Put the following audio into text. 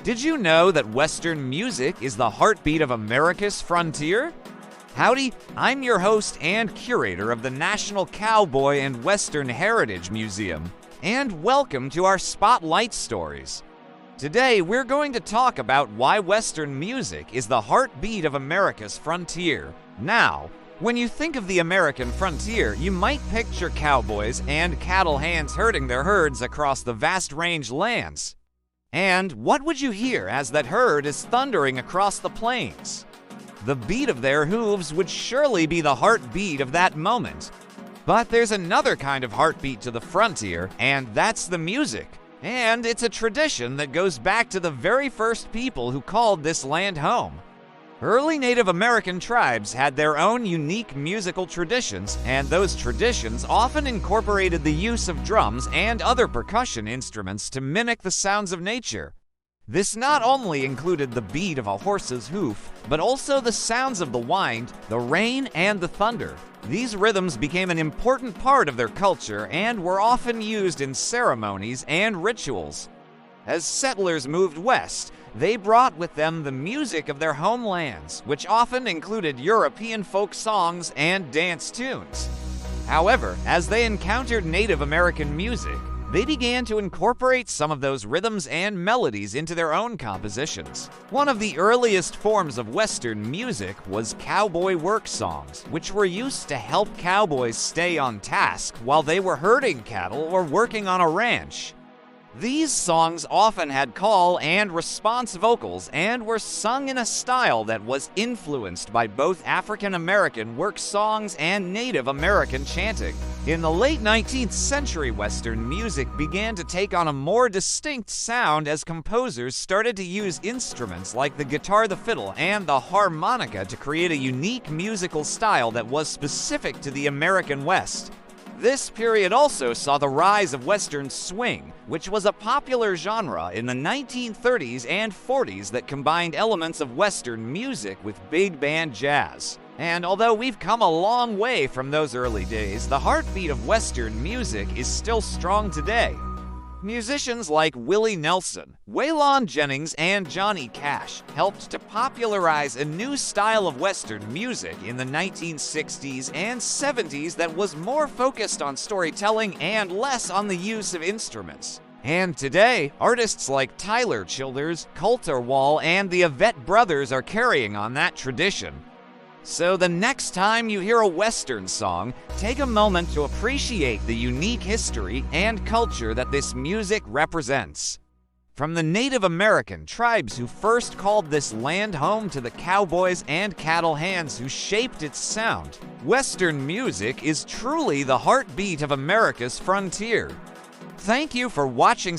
Did you know that Western music is the heartbeat of America's frontier? Howdy, I'm your host and curator of the National Cowboy and Western Heritage Museum, and welcome to our Spotlight Stories. Today, we're going to talk about why Western music is the heartbeat of America's frontier. Now, when you think of the American frontier, you might picture cowboys and cattle hands herding their herds across the vast range lands. And what would you hear as that herd is thundering across the plains? The beat of their hooves would surely be the heartbeat of that moment. But there's another kind of heartbeat to the frontier, and that's the music. And it's a tradition that goes back to the very first people who called this land home. Early Native American tribes had their own unique musical traditions, and those traditions often incorporated the use of drums and other percussion instruments to mimic the sounds of nature. This not only included the beat of a horse's hoof, but also the sounds of the wind, the rain, and the thunder. These rhythms became an important part of their culture and were often used in ceremonies and rituals. As settlers moved west, they brought with them the music of their homelands, which often included European folk songs and dance tunes. However, as they encountered Native American music, they began to incorporate some of those rhythms and melodies into their own compositions. One of the earliest forms of Western music was cowboy work songs, which were used to help cowboys stay on task while they were herding cattle or working on a ranch. These songs often had call and response vocals and were sung in a style that was influenced by both African American work songs and Native American chanting. In the late 19th century, Western music began to take on a more distinct sound as composers started to use instruments like the guitar, the fiddle, and the harmonica to create a unique musical style that was specific to the American West. This period also saw the rise of Western swing, which was a popular genre in the 1930s and 40s that combined elements of Western music with big band jazz. And although we've come a long way from those early days, the heartbeat of Western music is still strong today. Musicians like Willie Nelson, Waylon Jennings, and Johnny Cash helped to popularize a new style of Western music in the 1960s and 70s that was more focused on storytelling and less on the use of instruments. And today, artists like Tyler Childers, Colter Wall, and the Avett Brothers are carrying on that tradition. So the next time you hear a Western song, take a moment to appreciate the unique history and culture that this music represents. From the Native American tribes who first called this land home to the cowboys and cattle hands who shaped its sound, Western music is truly the heartbeat of America's frontier. Thank you for watching.